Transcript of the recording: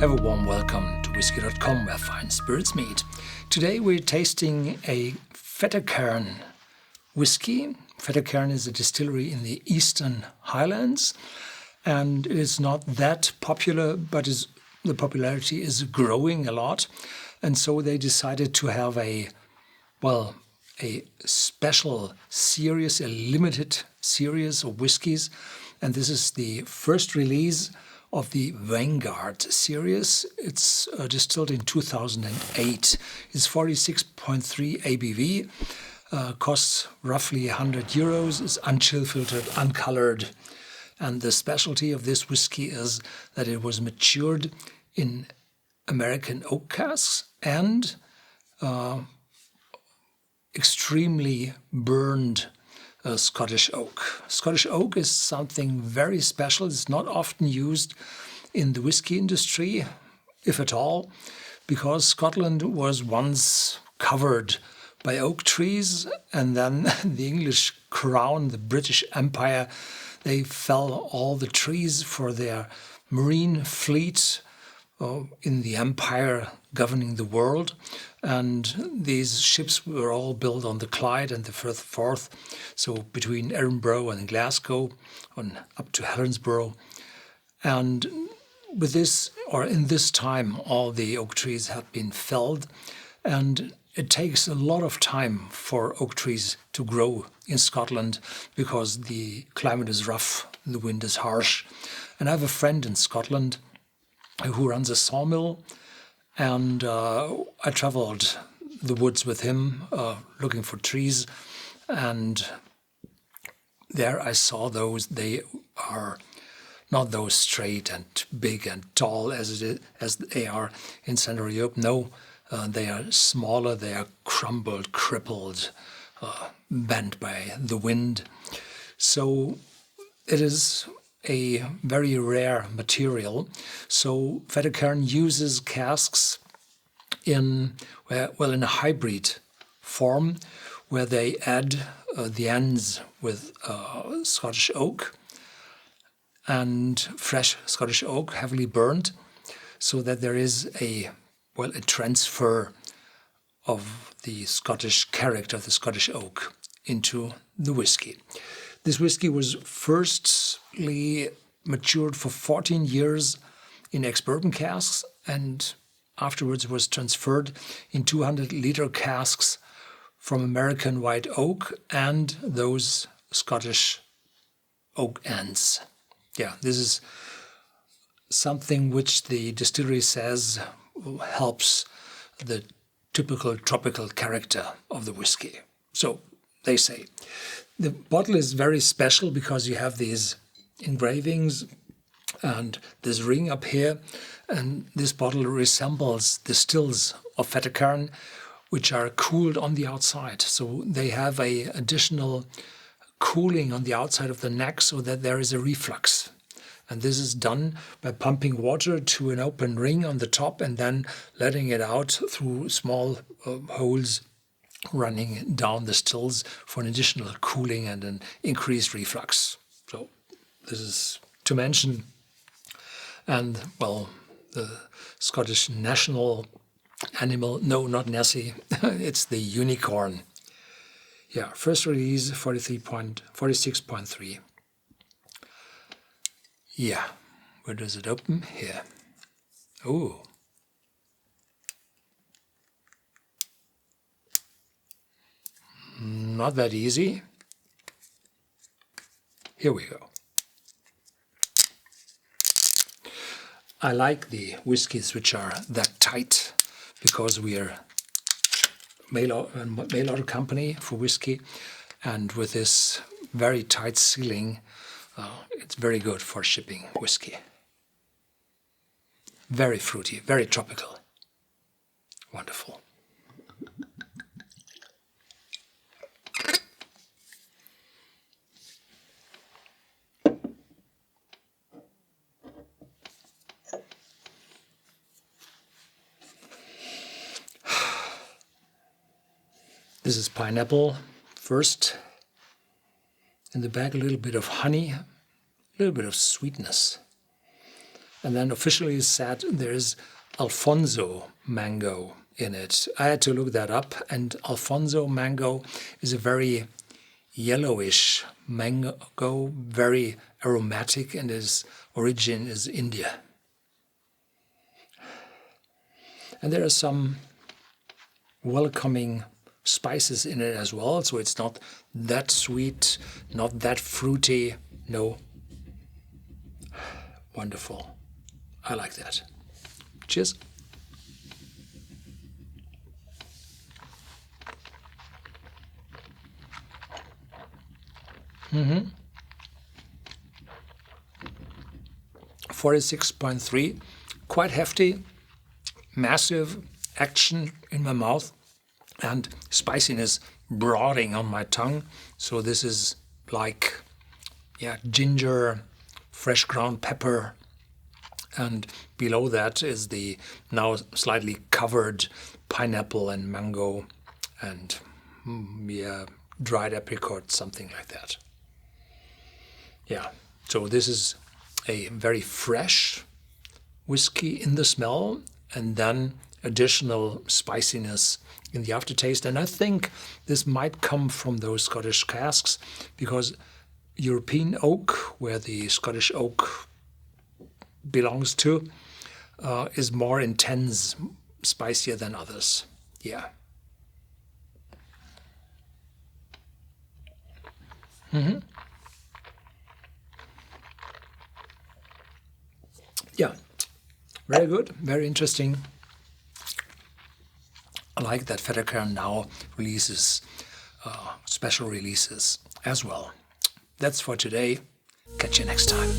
Have a warm welcome to Whisky.com, where fine spirits meet. Today we're tasting a Fettercairn whiskey. Fettercairn is a distillery in the eastern Highlands, and it is not that popular, but the popularity is growing a lot. And so they decided to have a special series, a limited series of whiskies. And this is the first release of the Vanguard Series. It's distilled in 2008. It's 46.3 ABV, costs roughly €100, is unchill filtered, uncolored. And the specialty of this whiskey is that it was matured in American oak casks and extremely burned Scottish oak. Scottish oak is something very special. It's not often used in the whiskey industry, if at all, because Scotland was once covered by oak trees, and then the English crown, the British Empire, they fell all the trees for their marine fleet in the empire governing the world. And these ships were all built on the Clyde and the Firth, so between Edinburgh and Glasgow, on up to Helensburgh. And with this, or in this time, all the oak trees had been felled, and it takes a lot of time for oak trees to grow in Scotland because the climate is rough, the wind is harsh. And I have a friend in Scotland who runs a sawmill, and I traveled the woods with him looking for trees, and there I saw those. They are not those straight and big and tall as they are in Central Europe. No, they are smaller, they are crumbled, crippled, bent by the wind. So it is a very rare material. So Fettercairn uses casks in a hybrid form, where they add the ends with Scottish oak and fresh Scottish oak, heavily burned, so that there is a transfer of the Scottish character, the Scottish oak, into the whiskey. This whiskey was firstly matured for 14 years in ex-bourbon casks, and afterwards was transferred in 200-liter casks from American white oak and those Scottish oak ends. Yeah, this is something which the distillery says helps the typical tropical character of the whiskey. So they say. The bottle is very special because you have these engravings and this ring up here, and this bottle resembles the stills of Fettercairn, which are cooled on the outside. So they have a additional cooling on the outside of the neck so that there is a reflux. And this is done by pumping water to an open ring on the top and then letting it out through small holes running down the stills for an additional cooling and an increased reflux. So this is to mention. And, the Scottish national animal, no, not Nessie, it's the unicorn. Yeah, first release 46.3. Yeah, where does it open? Here. Oh. Not that easy. Here we go. I like the whiskies which are that tight because we are mail order company for whiskey, and with this very tight sealing, it's very good for shipping whiskey. Very fruity, very tropical. Wonderful. This is pineapple first. In the back, a little bit of honey, a little bit of sweetness. And then officially said there's Alfonso mango in it. I had to look that up, and Alfonso mango is a very yellowish mango, very aromatic, and its origin is India. And there are some welcoming spices in it as well, so it's not that sweet, not that fruity. No. Wonderful. I like that. Cheers. 46.3, quite hefty, massive action in my mouth, and spiciness brooding on my tongue. So this is like, yeah, ginger, fresh ground pepper, and below that is the now slightly covered pineapple and mango and yeah, dried apricot, something like that. Yeah, so this is a very fresh whiskey in the smell, and then additional spiciness in the aftertaste. And I think this might come from those Scottish casks, because European oak, where the Scottish oak belongs to, is more intense, spicier than others. Yeah. Yeah, very good, very interesting. I like that Fettercairn now releases special releases as well. That's for today. Catch you next time.